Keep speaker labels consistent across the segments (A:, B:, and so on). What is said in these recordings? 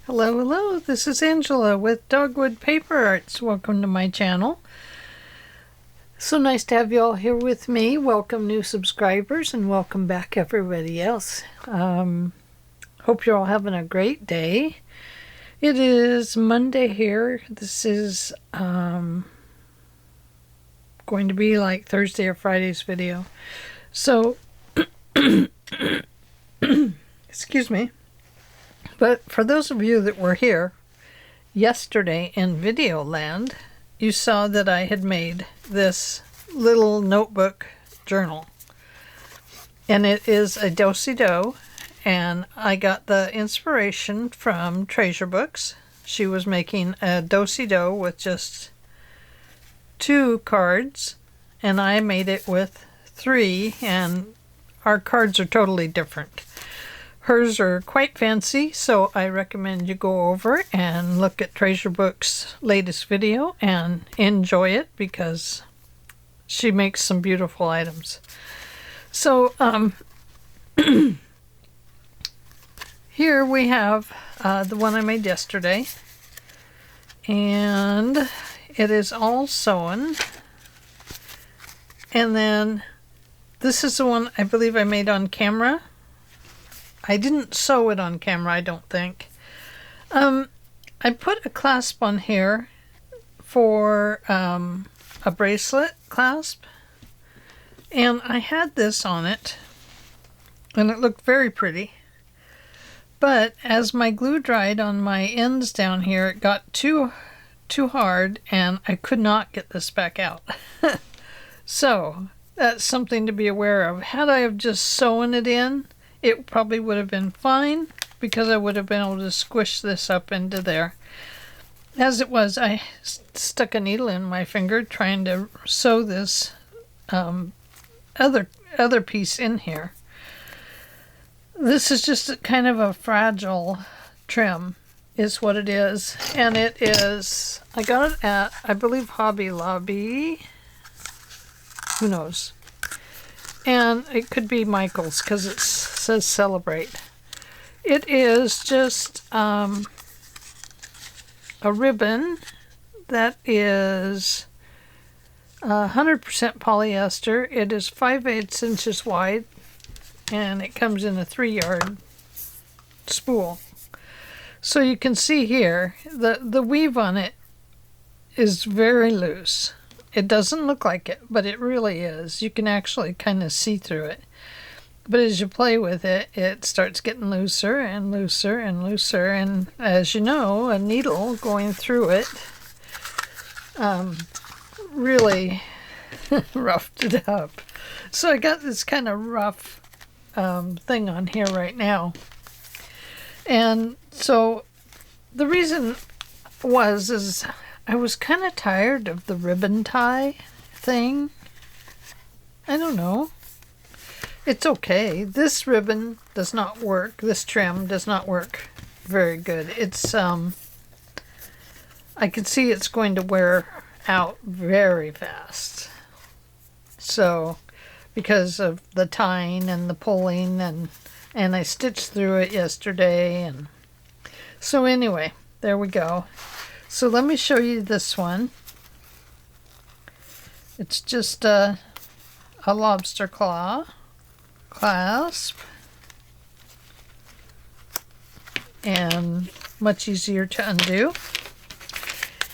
A: Hello, hello, this is Angela with Dogwood Paper Arts. Welcome to my channel. So nice to have you all here with me. Welcome new subscribers and welcome back everybody else. Hope you're all having a great day. It is Monday here. This is going to be like Thursday or Friday's video. So, excuse me. But for those of you that were here yesterday in video land, you saw that I had made this little notebook journal. And it is a do-si-do, and I got the inspiration from Treasure Books. She was making a do-si-do with just 2 cards, and I made it with 3, and our cards are totally different. Hers are quite fancy, so I recommend you go over and look at Treasure Book's latest video and enjoy it because she makes some beautiful items. So here we have the one I made yesterday, and it is all sewn. And then this is the one I believe I made on camera. I didn't sew it on camera, I don't think. I put a clasp on here for a bracelet clasp, and I had this on it, and it looked very pretty. But as my glue dried on my ends down here, it got too hard, and I could not get this back out. So that's something to be aware of. Had I have just sewn it in, it probably would have been fine because I would have been able to squish this up into there. As it was, I stuck a needle in my finger trying to sew this other piece in here. This is just kind of a fragile trim is what it is. And it is, I got it at, I believe, Hobby Lobby. Who knows? And it could be Michael's because it says celebrate. It is just a ribbon that is 100% polyester. It is 5/8 inches wide, and it comes in a 3-yard spool. So you can see here the weave on it is very loose. It doesn't look like it, but it really is. You can actually kind of see through it. But as you play with it, it starts getting looser and looser and looser. And as you know, a needle going through it really roughed it up. So I got this kind of rough thing on here right now. And so the reason is I was kind of tired of the ribbon tie thing. I don't know. It's okay. This ribbon does not work. This trim does not work very good. It's, I can see it's going to wear out very fast. So, because of the tying and the pulling, and I stitched through it yesterday. And so anyway, there we go. So let me show you this one. It's just a lobster claw clasp, and much easier to undo.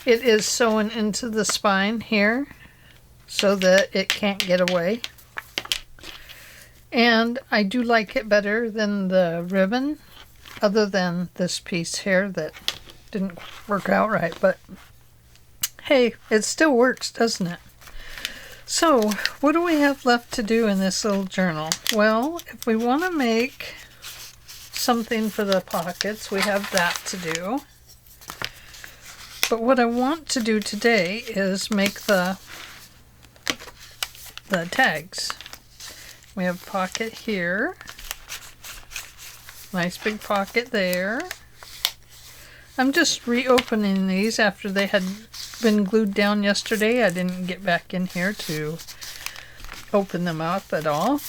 A: It is sewn into the spine here so that it can't get away. And I do like it better than the ribbon, other than this piece here that didn't work out right, but hey, it still works, doesn't it? So, what do we have left to do in this little journal? Well, if we want to make something for the pockets, we have that to do. But what I want to do today is make the tags. We have a pocket here. Nice big pocket there. I'm just reopening these after they had been glued down yesterday. I didn't get back in here to open them up at all.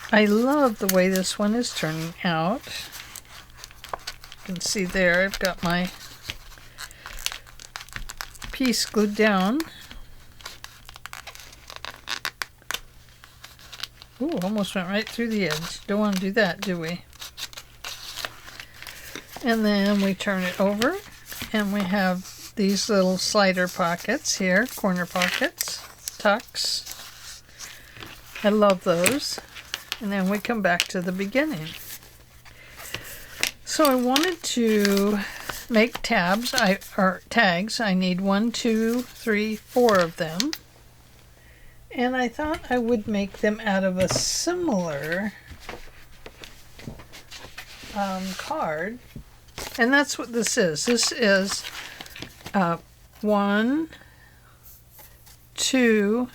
A: I love the way this one is turning out. You can see there I've got my piece glued down. Ooh, almost went right through the edge. Don't want to do that, do we? And then we turn it over, and we have these little slider pockets here, corner pockets, tucks. I love those. And then we come back to the beginning. So I wanted to make tags. I need 1, 2, 3, 4 of them. And I thought I would make them out of a similar card. And that's what this is. This is 1, 2,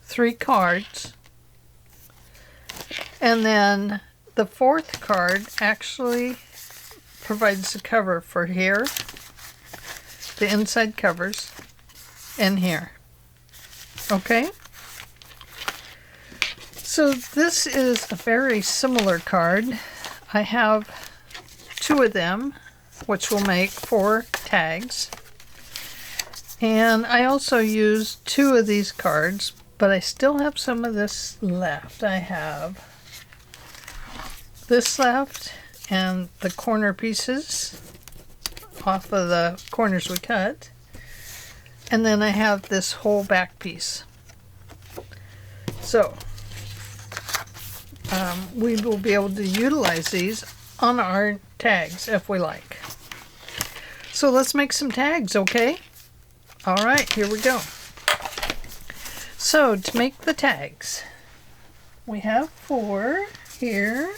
A: 3 cards. And then the 4th card actually provides the cover for here, the inside covers, and here. Okay? So this is a very similar card. I have 2 of them, which will make 4 tags. And I also used 2 of these cards, but I still have some of this left. I have this left and the corner pieces off of the corners we cut. And then I have this whole back piece. So we will be able to utilize these on our tags if we like. So let's make some tags, okay? All right, here we go. So to make the tags, we have 4 here.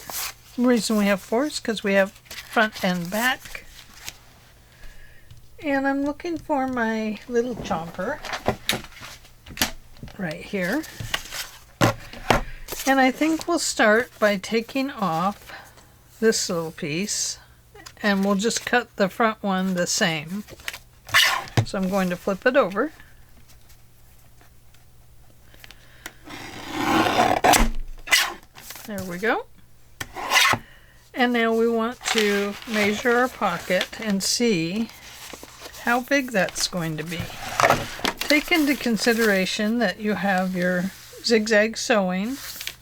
A: The reason we have 4 is because we have front and back. And I'm looking for my little chomper right here. And I think we'll start by taking off this little piece, and we'll just cut the front one the same. So I'm going to flip it over. There we go. And now we want to measure our pocket and see how big that's going to be. Take into consideration that you have your zigzag sewing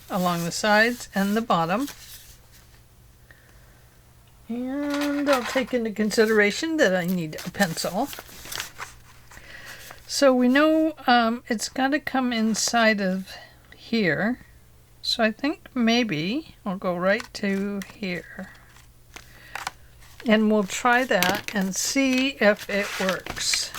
A: along the sides and the bottom. And I'll take into consideration that I need a pencil. So we know it's got to come inside of here. So I think maybe I'll go right to here. And we'll try that and see if it works.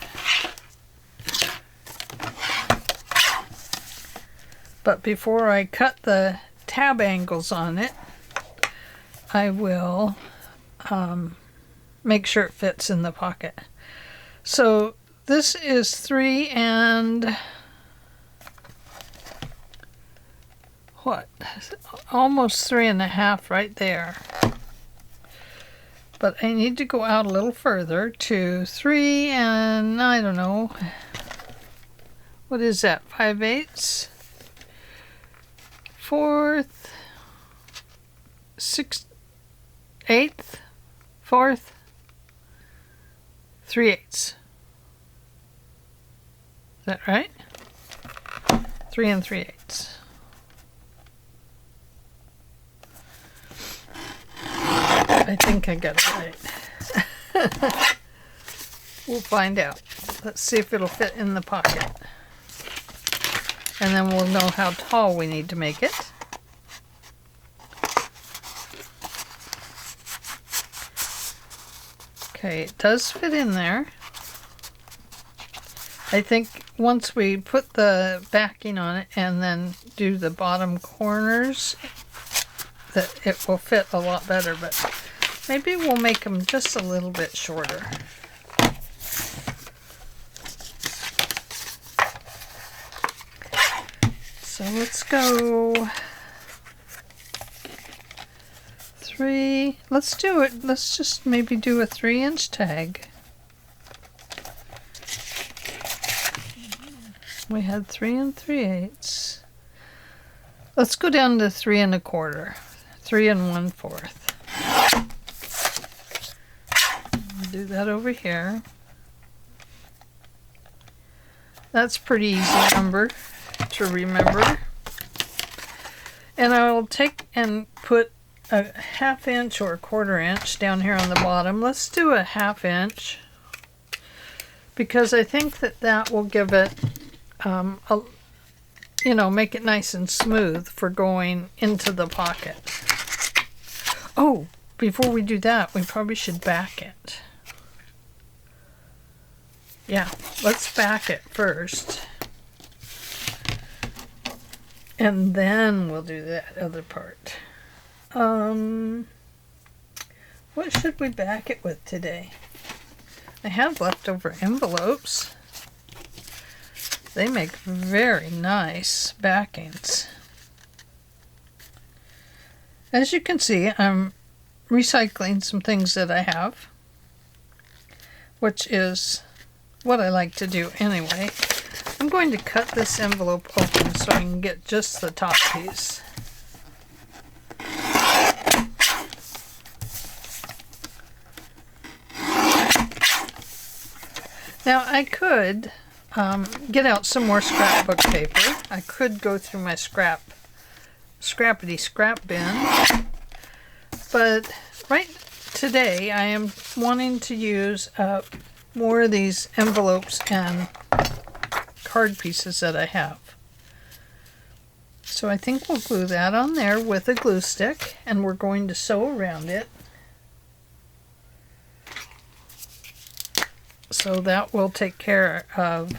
A: But before I cut the tab angles on it, I will make sure it fits in the pocket. So this is 3 and what? Almost 3.5 right there. But I need to go out a little further to 3 and I don't know. What is that? 5/8? 4th, 6th, 8th, 4th, 3/8. Is that right? 3 3/8. I think I got it right. We'll find out. Let's see if it'll fit in the pocket. And then we'll know how tall we need to make it. Okay, it does fit in there. I think once we put the backing on it and then do the bottom corners, that it will fit a lot better, but maybe we'll make them just a little bit shorter. So let's go 3. Let's do it. Let's just maybe do a 3-inch tag. We had 3 3/8. Let's go down to 3 1/4, 3 1/4. We'll do that over here. That's a pretty easy number to remember. And I will take and put a 1/2 inch or a 1/4 inch down here on the bottom. Let's do a 1/2 inch because I think that that will give it, make it nice and smooth for going into the pocket. Oh, before we do that, we probably should back it. Yeah, let's back it first. And then we'll do that other part. What should we back it with today? I have leftover envelopes. They make very nice backings. As you can see, I'm recycling some things that I have, which is what I like to do anyway. I'm going to cut this envelope open so I can get just the top piece. Now I could get out some more scrapbook paper. I could go through my scrappity scrap bin, but right today I am wanting to use more of these envelopes and card pieces that I have. So I think we'll glue that on there with a glue stick, and we're going to sew around it. So that will take care of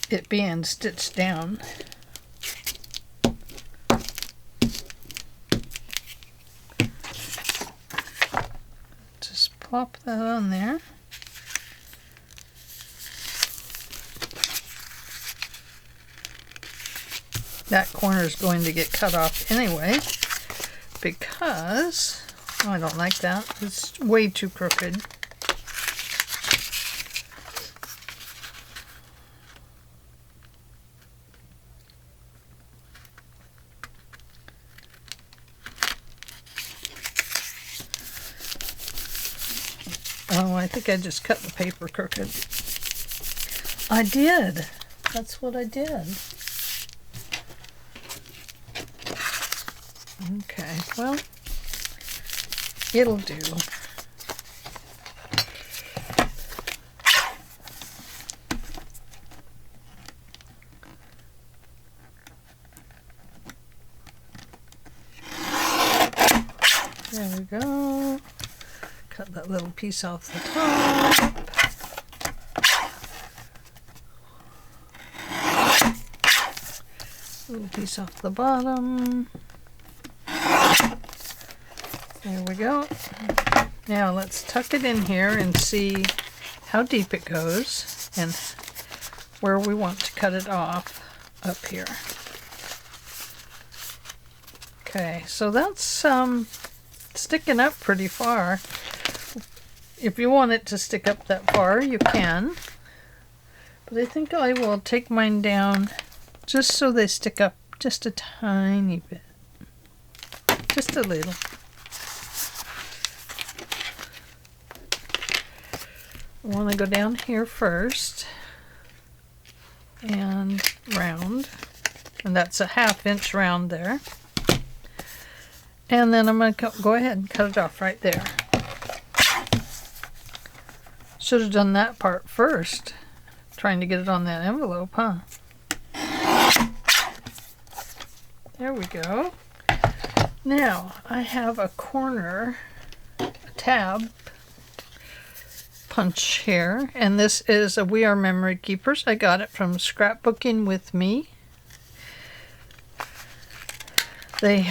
A: it being stitched down. Just plop that on there. That corner is going to get cut off anyway because I don't like that. It's way too crooked. Oh, I think I just cut the paper crooked. I did. That's what I did. Okay, well, it'll do. There we go. Cut that little piece off the top. Little piece off the bottom. There we go. Now let's tuck it in here and see how deep it goes and where we want to cut it off up here. Okay, so that's sticking up pretty far. If you want it to stick up that far, you can. But I think I will take mine down just so they stick up just a tiny bit. Just a little. I want to go down here first and round, and that's a 1/2 inch round there. And then I'm going to go ahead and cut it off right there. Should have done that part first, trying to get it on that envelope, huh? There we go. Now I have a corner tab punch here, and this is a We Are Memory Keepers. I got it from Scrapbooking with Me. They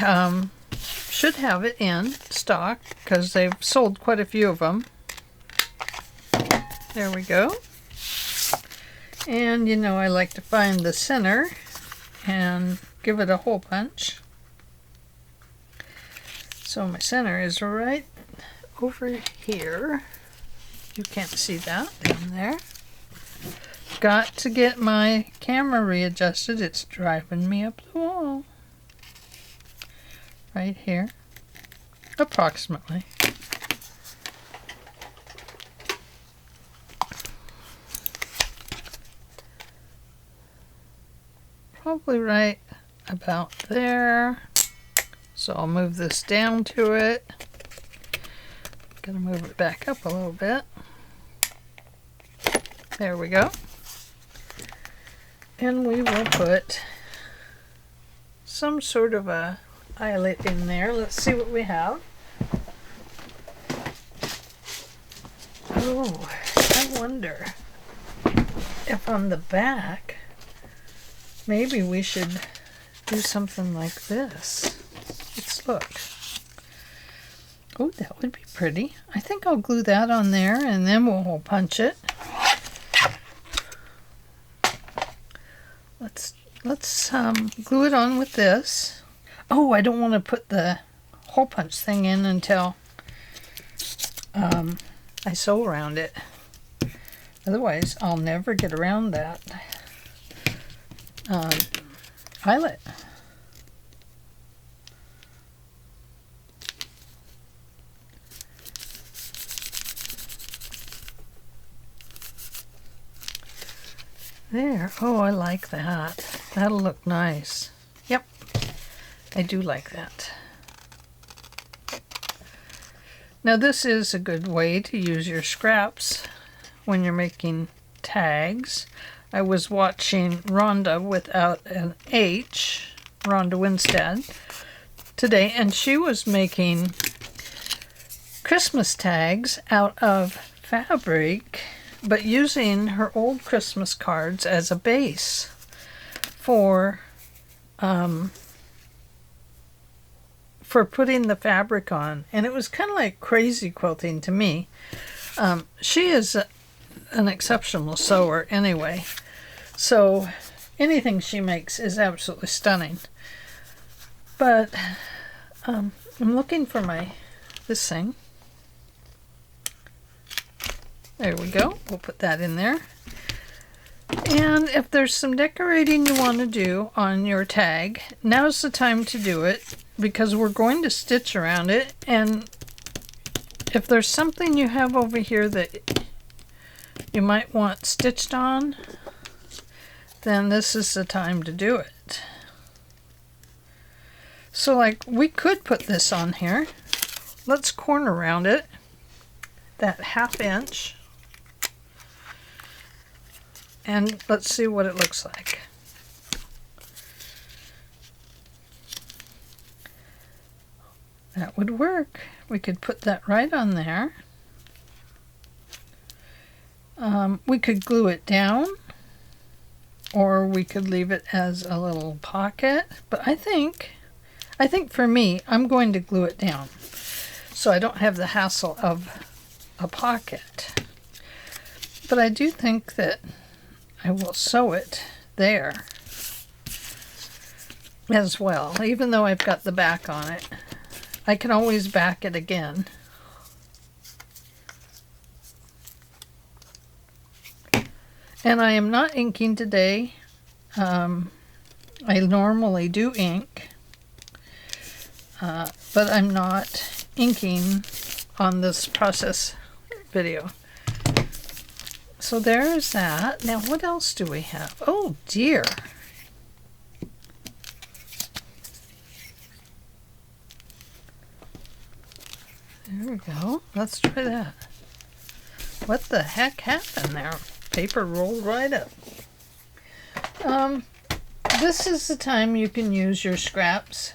A: should have it in stock because they've sold quite a few of them. There we go. And you know I like to find the center and give it a hole punch. So my center is right over here. You can't see that down there. got to get my camera readjusted. It's driving me up the wall. Right here. Approximately. Probably right about there. So I'll move this down to it. Gonna move it back up a little bit. There we go. And we will put some sort of a eyelet in there. Let's see what we have. Oh, I wonder if on the back maybe we should do something like this. Let's look. Oh, that would be pretty. I think I'll glue that on there and then we'll hole punch it. Let's glue it on with this. Oh, I don't want to put the hole punch thing in until I sew around it. Otherwise, I'll never get around that eyelet. There. Oh, I like that. That'll look nice. Yep. I do like that. Now this is a good way to use your scraps when you're making tags. I was watching Rhonda without an H, Rhonda Winstead, today, and she was making Christmas tags out of fabric, but using her old Christmas cards as a base for putting the fabric on. And it was kind of like crazy quilting to me. She is an exceptional sewer anyway, so anything she makes is absolutely stunning. But I'm looking for this thing. There we go. We'll put that in there. And if there's some decorating you want to do on your tag, now's the time to do it, because we're going to stitch around it. And if there's something you have over here that you might want stitched on, then this is the time to do it. So like, we could put this on here. Let's corner round it, that 1/2 inch. And let's see what it looks like. That would work. We could put that right on there. We could glue it down, or we could leave it as a little pocket. But I think for me, I'm going to glue it down, so I don't have the hassle of a pocket. But I do think that I will sew it there as well, even though I've got the back on it. I can always back it again. And I am not inking today. I normally do ink, but I'm not inking on this process video. So there's that. Now what else do we have? Oh dear. There we go. Let's try that. What the heck happened there? Paper rolled right up. This is the time you can use your scraps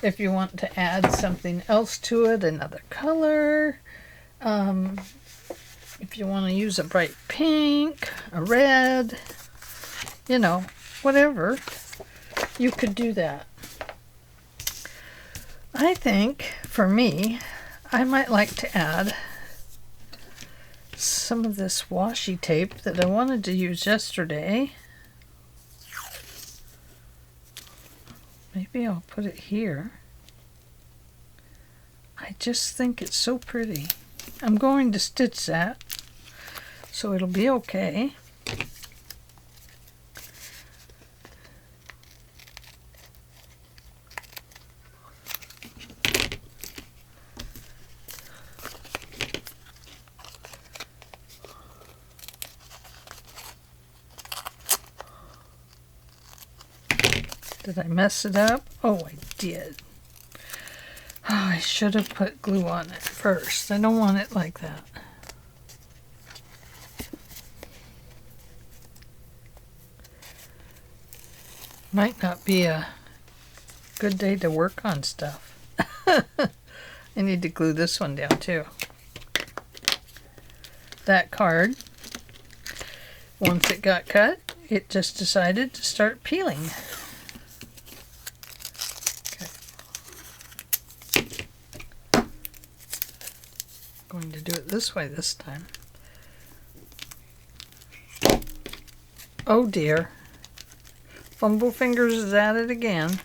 A: if you want to add something else to it, another color. If you want to use a bright pink, a red, you know, whatever, you could do that. I think, for me, I might like to add some of this washi tape that I wanted to use yesterday. Maybe I'll put it here. I just think it's so pretty. I'm going to stitch that, so it'll be okay. Did I mess it up? Oh, I did. Oh, I should have put glue on it first. I don't want it like that. Might not be a good day to work on stuff. I need to glue this one down too. That card, once it got cut, it just decided to start peeling. Okay. Going to do it this way this time. Oh dear. Fumble Fingers is at it again.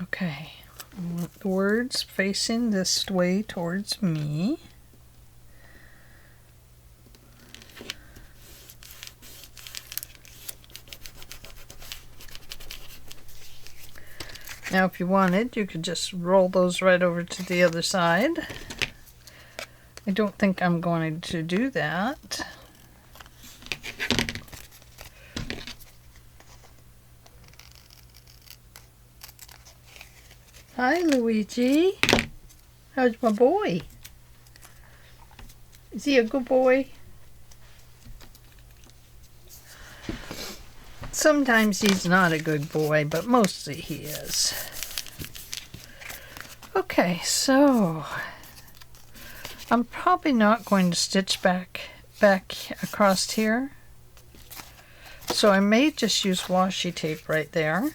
A: Okay. I want the words facing this way towards me. Now if you wanted, you could just roll those right over to the other side. I don't think I'm going to do that. Hi, Luigi. How's my boy? Is he a good boy? Sometimes he's not a good boy, but mostly he is. Okay, so I'm probably not going to stitch back across here. So I may just use washi tape right there,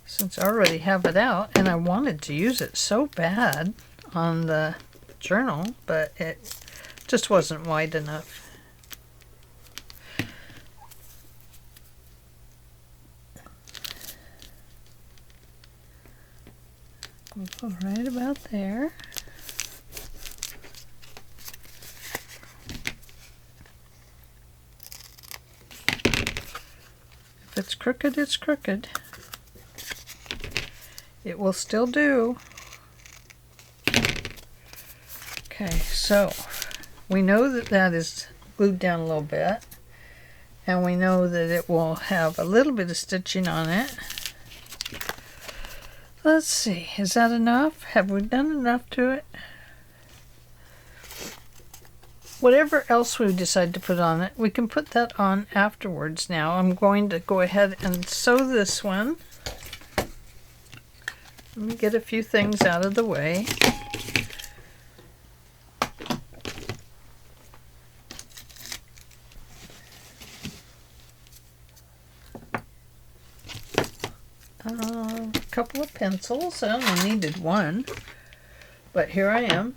A: since I already have it out, and I wanted to use it so bad on the journal, but it just wasn't wide enough. We'll go right about there. If it's crooked, it's crooked. It will still do. Okay, so we know that that is glued down a little bit, and we know that it will have a little bit of stitching on it. Let's see, is that enough? Have we done enough to it? Whatever else we decide to put on it, we can put that on afterwards now. I'm going to go ahead and sew this one. Let me get a few things out of the way. A couple of pencils. I only needed one, but here I am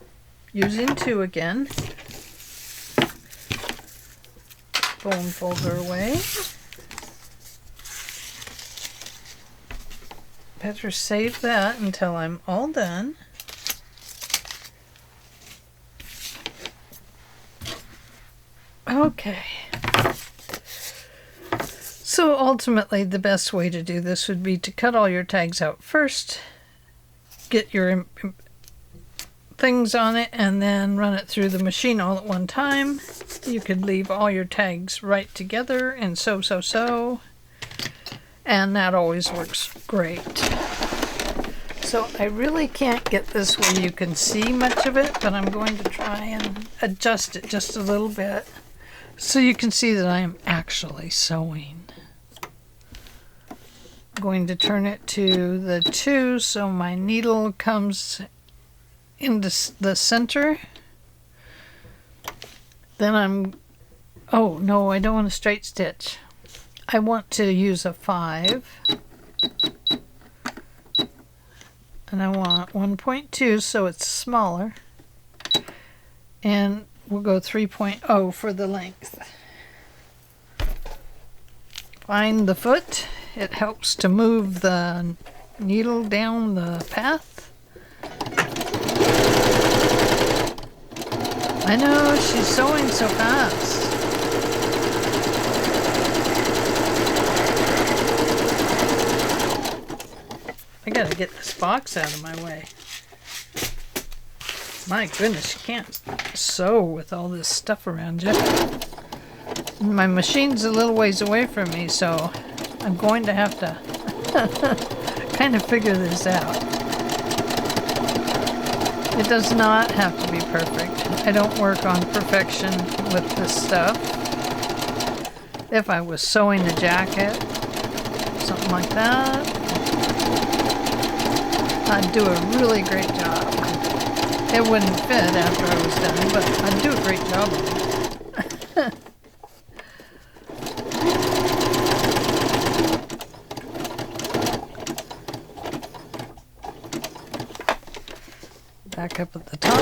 A: using two again. Bone folder away. Better save that until I'm all done. Okay. So ultimately the best way to do this would be to cut all your tags out first, get your things on it, and then run it through the machine all at one time. You could leave all your tags right together and sew, and that always works great. So I really can't get this where you can see much of it, but I'm going to try and adjust it just a little bit so you can see that I am actually sewing. I'm going to turn it to the 2 so my needle comes into the center. Then oh no, I don't want a straight stitch. I want to use a 5, and I want 1.2 so it's smaller, and we'll go 3.0 for the length. Find the foot. It helps to move the needle down the path. I know, she's sewing so fast. I gotta get this box out of my way. My goodness, you can't sew with all this stuff around you. My machine's a little ways away from me, so I'm going to have to kind of figure this out. It does not have to be perfect. I don't work on perfection with this stuff. If I was sewing a jacket, something like that, I'd do a really great job. It wouldn't fit after I was done, but I'd do a great job of it. Back up at the top.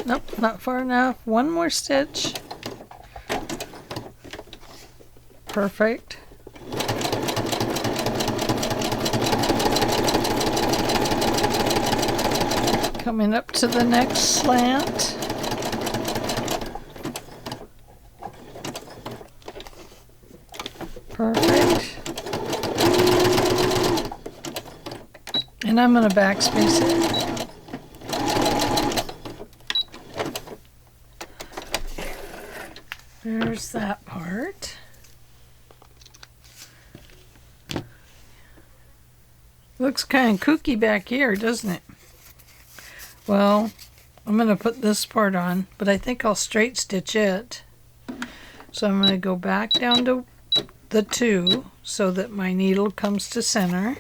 A: Nope, not far enough. One more stitch. Perfect. Coming up to the next slant. Perfect. And I'm going to backspace it. There's that part. Looks kind of kooky back here, doesn't it? Well, I'm going to put this part on, but I think I'll straight stitch it. So I'm going to go back down to the 2 so that my needle comes to center.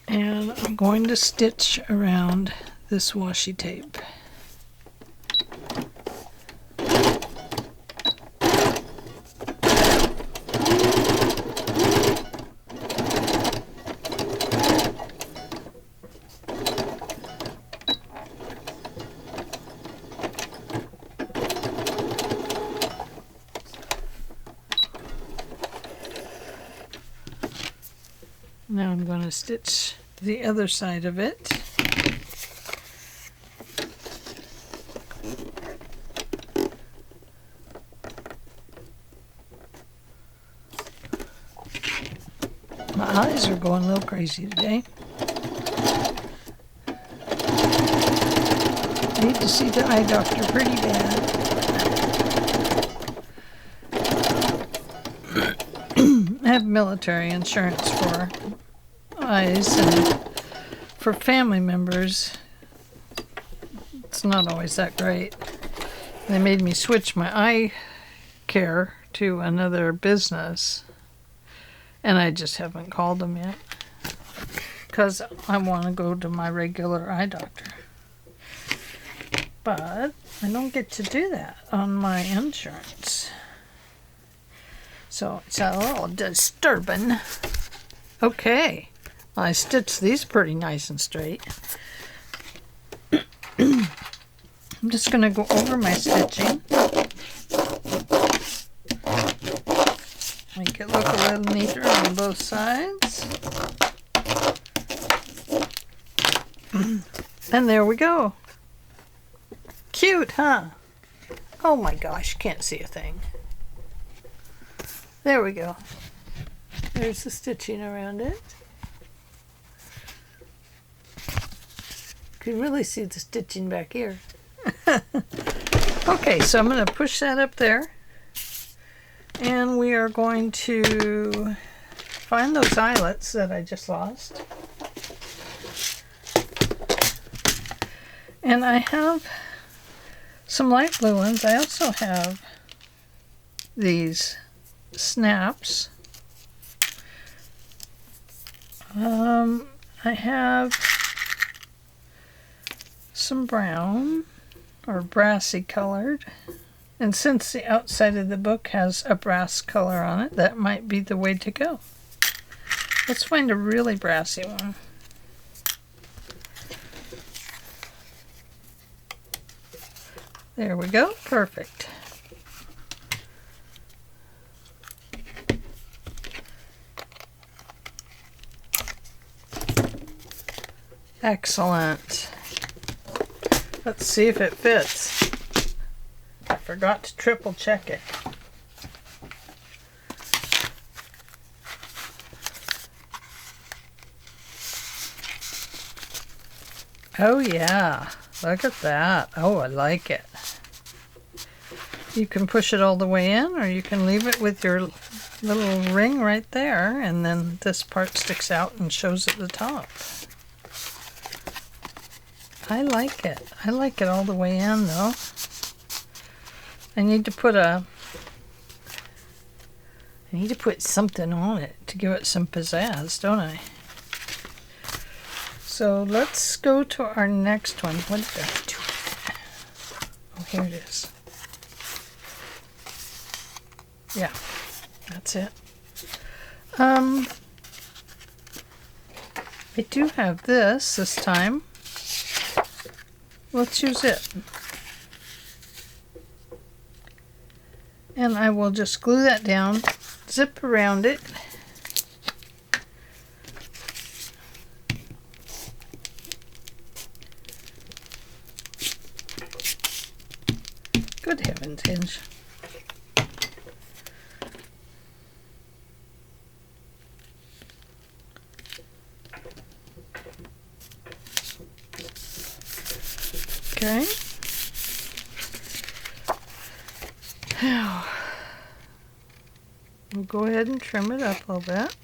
A: And I'm going to stitch around this washi tape. Now I'm going to stitch the other side of it. My eyes are going a little crazy today. Need to see the eye doctor pretty bad. I have military insurance for eyes, and for family members it's not always that great. They made me switch my eye care to another business, and I just haven't called them yet because I want to go to my regular eye doctor, but I don't get to do that on my insurance, so it's a little disturbing. Okay, I stitched these pretty nice and straight. I'm just going to go over my stitching. Make it look a little neater on both sides. And there we go. Cute, huh? Oh my gosh, can't see a thing. There we go. There's the stitching around it. You can really see the stitching back here. Okay, so I'm going to push that up there. And we are going to find those eyelets that I just lost. And I have some light blue ones. I also have these snaps. I have some brown or brassy colored, and since the outside of the book has a brass color on it, that might be the way to go. Let's find a really brassy one. There we go, perfect. Excellent. Let's see if it fits. I forgot to triple check it. Oh yeah, look at that. Oh, I like it. You can push it all the way in, or you can leave it with your little ring right there, and then this part sticks out and shows at the top. I like it. I like it all the way in though. I need to put something on it to give it some pizzazz, don't I? So let's go to our next one. What did I do? Oh, here it is. Yeah, that's it. I do have this time. Let's use it. And I will just glue that down, zip around it. Good heavens, Hinge. Okay. Now, we'll go ahead and trim it up a little bit.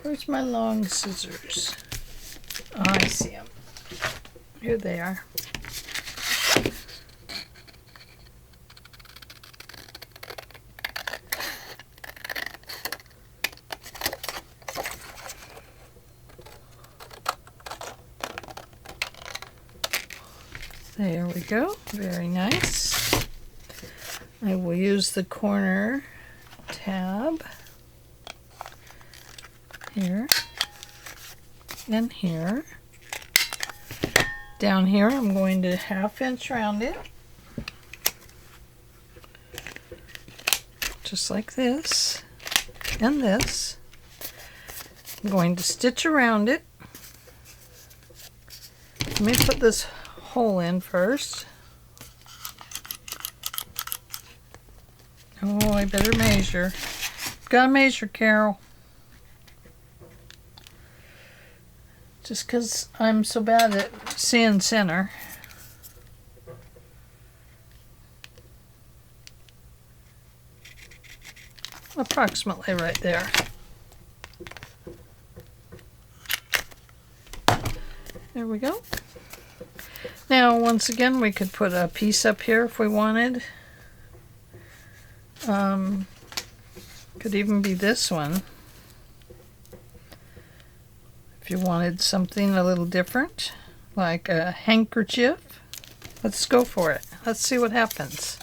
A: Where's my long scissors? Oh, I see them. Here they are. There we go. Very nice. I will use the corner tab here and here. Down here I'm going to 1/2 inch round it. Just like this and this. I'm going to stitch around it. Let me put this hole in first. Oh, I better measure. Gotta measure, Carol. Just because I'm so bad at seeing center. Approximately right there. There we go. Now, once again, we could put a piece up here if we wanted. Could even be this one. If you wanted something a little different, like a handkerchief. Let's go for it. Let's see what happens.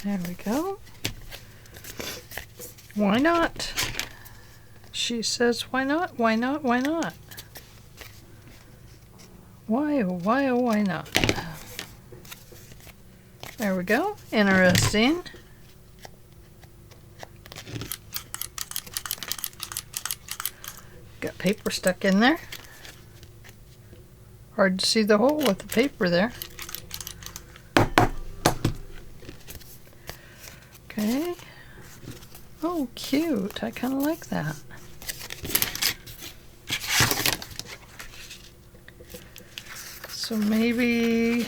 A: There we go. Why not? She says, why not? Why not? Why not? Why, oh, why, oh, why not? There we go. Interesting. Got paper stuck in there. Hard to see the hole with the paper there. Okay. Oh, cute. I kind of like that. So maybe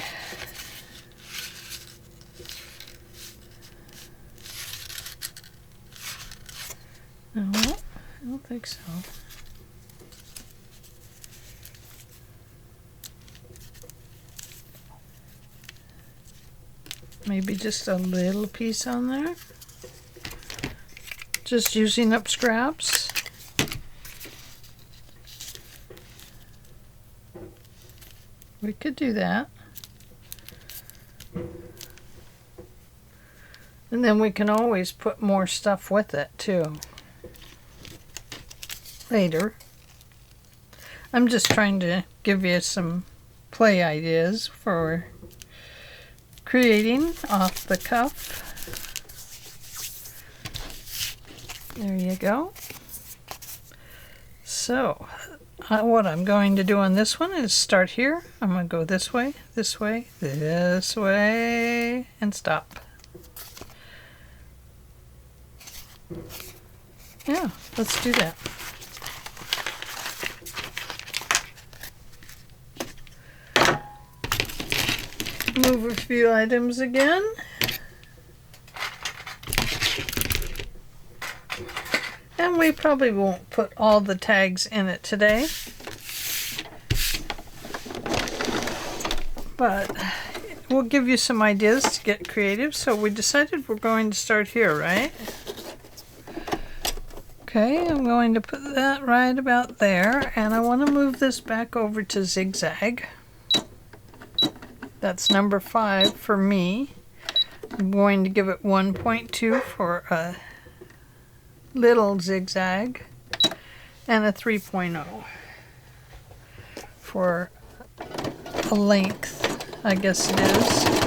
A: no, I don't think so. Maybe just a little piece on there. Just using up scraps. We could do that. And then we can always put more stuff with it too. Later. I'm just trying to give you some play ideas for creating off the cuff. There you go. So what I'm going to do on this one is start here. I'm going to go this way, this way, this way, and stop. Yeah, let's do that. Move a few items again. And we probably won't put all the tags in it today, but we'll give you some ideas to get creative. So we decided we're going to start here, right? Okay, I'm going to put that right about there, and I want to move this back over to zigzag. That's number 5 for me. I'm going to give it 1.2 for a little zigzag and a 3.0 for a length, I guess it is.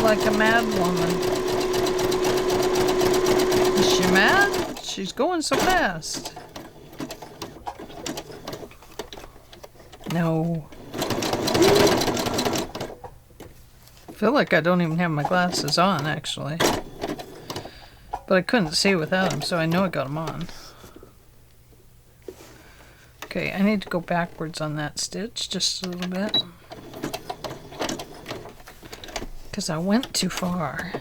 A: Like a mad woman. Is she mad? She's going so fast. No. I feel like I don't even have my glasses on, actually. But I couldn't see without them, so I know I got them on. Okay, I need to go backwards on that stitch just a little bit, because I went too far.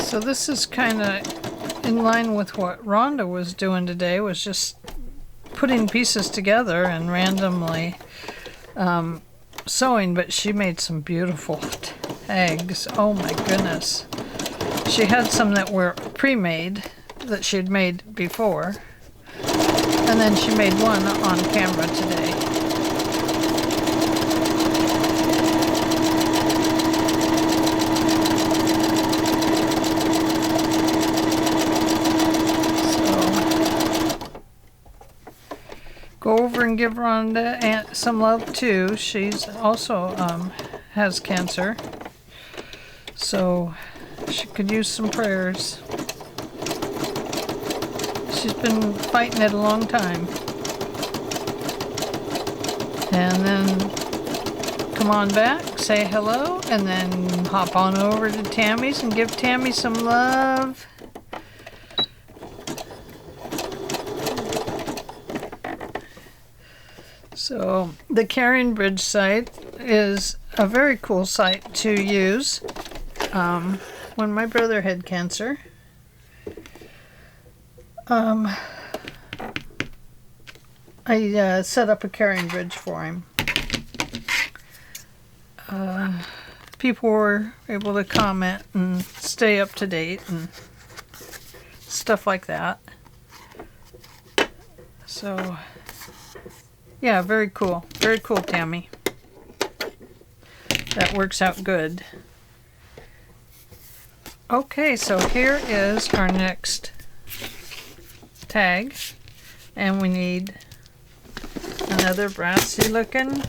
A: So this is kind of in line with what Rhonda was doing today, was just putting pieces together and randomly sewing, but she made some beautiful tags. Oh my goodness. She had some that were pre-made that she had made before. And then she made one on camera today. So, go over and give Rhonda some love too. She's also has cancer. So she could use some prayers. She's been fighting it a long time. And then come on back, say hello, and then hop on over to Tammy's and give Tammy some love. So the Carrying Bridge site is a very cool site to use. When my brother had cancer, I set up a carrying bridge for him. People were able to comment and stay up to date and stuff like that. So, yeah, very cool. Very cool, Tammy. That works out good. Okay, so here is our next tag, and we need another brassy looking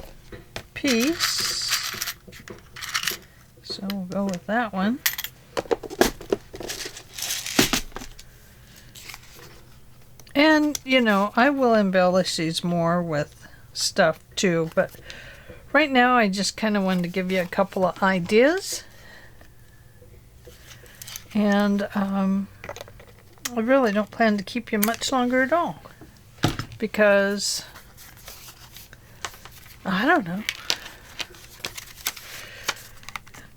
A: piece, so we'll go with that one. And you know, I will embellish these more with stuff too, but right now I just kind of wanted to give you a couple of ideas. And I really don't plan to keep you much longer at all, because I don't know,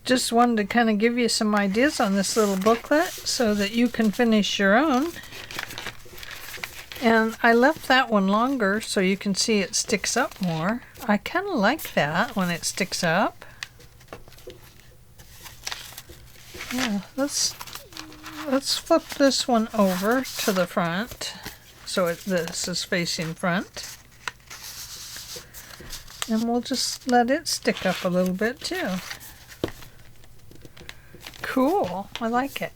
A: just wanted to kind of give you some ideas on this little booklet so that you can finish your own. And I left that one longer so you can see it sticks up more. I kind of like that when it sticks up. Yeah, let's flip this one over to the front so this is facing front. And we'll just let it stick up a little bit too. Cool, I like it.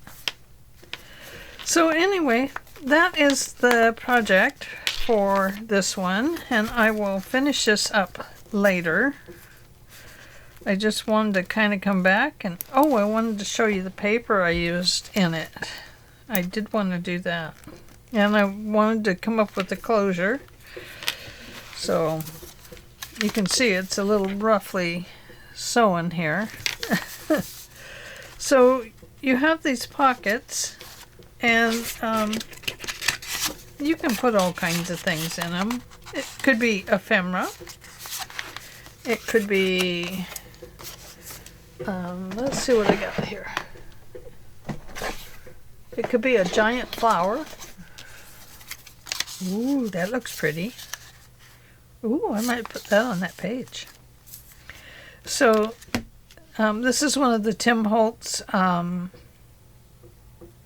A: So anyway, that is the project for this one, and I will finish this up later. I just wanted to kind of come back and, oh, I wanted to show you the paper I used in it. I did want to do that. And I wanted to come up with the closure. So you can see it's a little roughly sewn here. So you have these pockets, and you can put all kinds of things in them. It could be ephemera. It could be, let's see what I got here. It could be a giant flower. Ooh, that looks pretty. Ooh, I might put that on that page. So, this is one of the Tim Holtz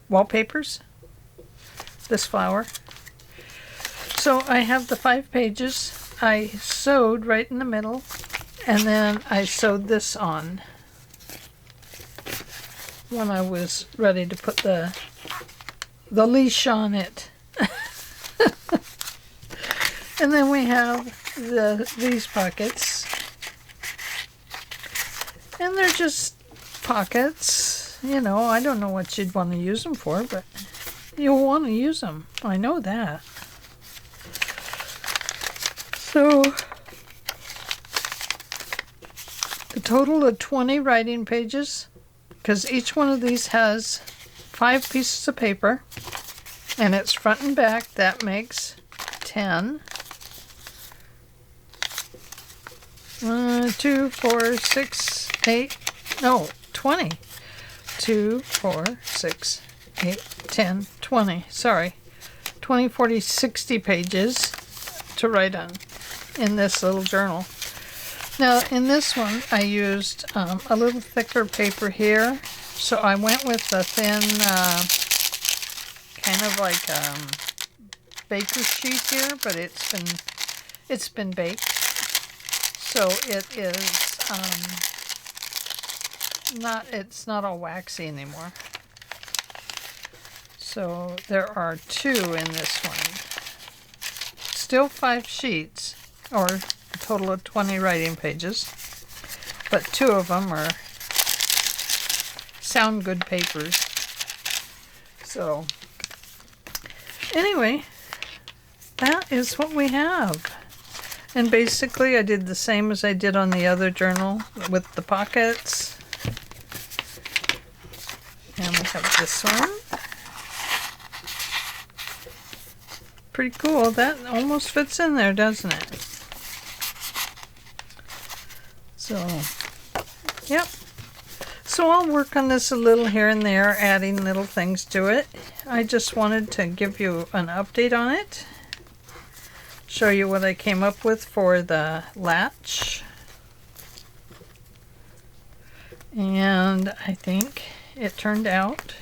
A: wallpapers. This flower. So I have the 5 pages. I sewed right in the middle, and then I sewed this on when I was ready to put the leash on it. And then we have these pockets, and they're just pockets. You know, I don't know what you'd want to use them for, but you'll want to use them. I know that. So, a total of 20 writing pages, because each one of these has 5 pieces of paper, and it's front and back. That makes 10. 2, 4, 6, 8, no, 20. 2, 4, 6, 8, 10, 20. Sorry. 20, 40, 60 pages to write on in this little journal. Now, in this one, I used a little thicker paper here. So I went with the thin, kind of like baker's sheet here, but it's been baked. So it is it's not all waxy anymore. So there are 2 in this one. Still 5 sheets, or a total of 20 writing pages, but 2 of them are sound good papers. So anyway, that is what we have. And basically I did the same as I did on the other journal with the pockets. And we have this one. Pretty cool. That almost fits in there, doesn't it? So, yep. So I'll work on this a little here and there, adding little things to it. I just wanted to give you an update on it. Show you what I came up with for the latch. And I think it turned out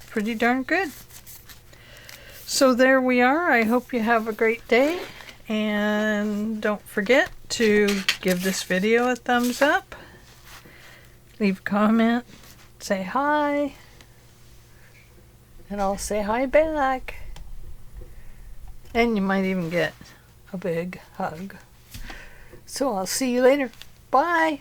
A: pretty darn good. So there we are. I hope you have a great day. And don't forget to give this video a thumbs up. Leave a comment. Say hi. And I'll say hi back. And you might even get a big hug. So I'll see you later. Bye.